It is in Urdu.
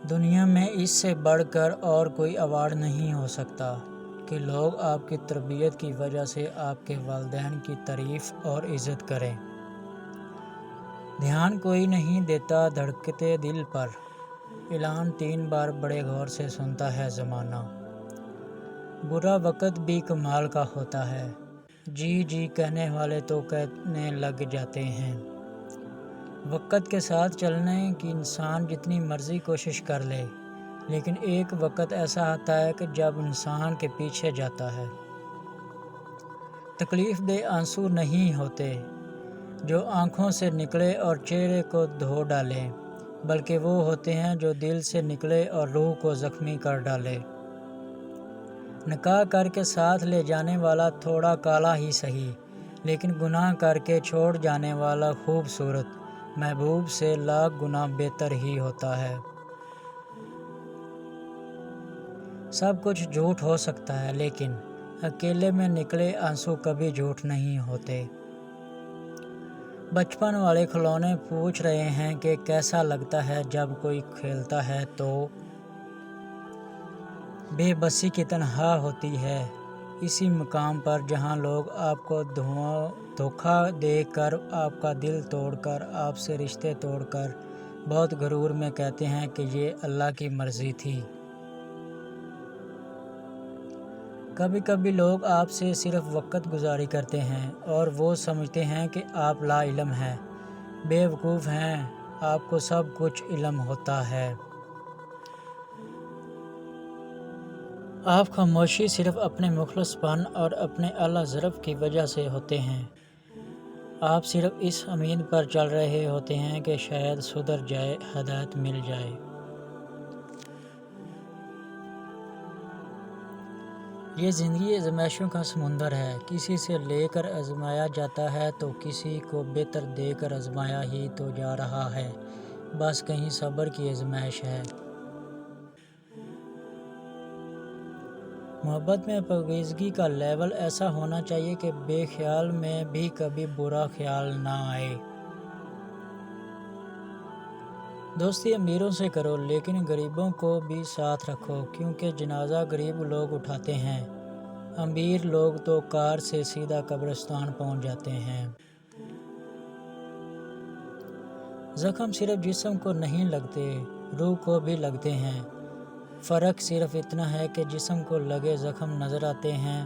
دنیا میں اس سے بڑھ کر اور کوئی ایوارڈ نہیں ہو سکتا کہ لوگ آپ کی تربیت کی وجہ سے آپ کے والدین کی تعریف اور عزت کریں۔ دھیان کوئی نہیں دیتا دھڑکتے دل پر، اعلان 3 بار بڑے غور سے سنتا ہے زمانہ۔ برا وقت بھی کمال کا ہوتا ہے، جی جی کہنے والے تو کہنے لگ جاتے ہیں۔ وقت کے ساتھ چلنے کی انسان جتنی مرضی کوشش کر لے، لیکن ایک وقت ایسا آتا ہے کہ جب انسان کے پیچھے جاتا ہے۔ تکلیف دہ آنسو نہیں ہوتے جو آنکھوں سے نکلے اور چہرے کو دھو ڈالے، بلکہ وہ ہوتے ہیں جو دل سے نکلے اور روح کو زخمی کر ڈالے۔ نکاح کر کے ساتھ لے جانے والا تھوڑا کالا ہی سہی، لیکن گناہ کر کے چھوڑ جانے والا خوبصورت محبوب سے لاکھ گنا بہتر ہی ہوتا ہے۔ سب کچھ جھوٹ ہو سکتا ہے، لیکن اکیلے میں نکلے آنسو کبھی جھوٹ نہیں ہوتے۔ بچپن والے کھلونے پوچھ رہے ہیں کہ کیسا لگتا ہے جب کوئی کھیلتا ہے تو بے بسی کی تنہا ہوتی ہے۔ اسی مقام پر جہاں لوگ آپ کو دھوکہ دے کر، آپ کا دل توڑ کر، آپ سے رشتے توڑ کر بہت غرور میں کہتے ہیں کہ یہ اللہ کی مرضی تھی۔ کبھی کبھی لوگ آپ سے صرف وقت گزاری کرتے ہیں اور وہ سمجھتے ہیں کہ آپ لا علم ہیں، بے وقوف ہیں، آپ کو سب کچھ علم ہوتا ہے۔ آپ خاموشی صرف اپنے مخلص پن اور اپنے اعلیٰ ظرف کی وجہ سے ہوتے ہیں۔ آپ صرف اس امید پر چل رہے ہوتے ہیں کہ شاید سدھر جائے، ہدایت مل جائے۔ یہ زندگی آزمائشوں کا سمندر ہے، کسی سے لے کر آزمایا جاتا ہے تو کسی کو بہتر دے کر آزمایا ہی تو جا رہا ہے، بس کہیں صبر کی آزمائش ہے۔ محبت میں پاکیزگی کا لیول ایسا ہونا چاہیے کہ بے خیال میں بھی کبھی برا خیال نہ آئے۔ دوستی امیروں سے کرو لیکن غریبوں کو بھی ساتھ رکھو، کیونکہ جنازہ غریب لوگ اٹھاتے ہیں، امیر لوگ تو کار سے سیدھا قبرستان پہنچ جاتے ہیں۔ زخم صرف جسم کو نہیں لگتے، روح کو بھی لگتے ہیں۔ فرق صرف اتنا ہے کہ جسم کو لگے زخم نظر آتے ہیں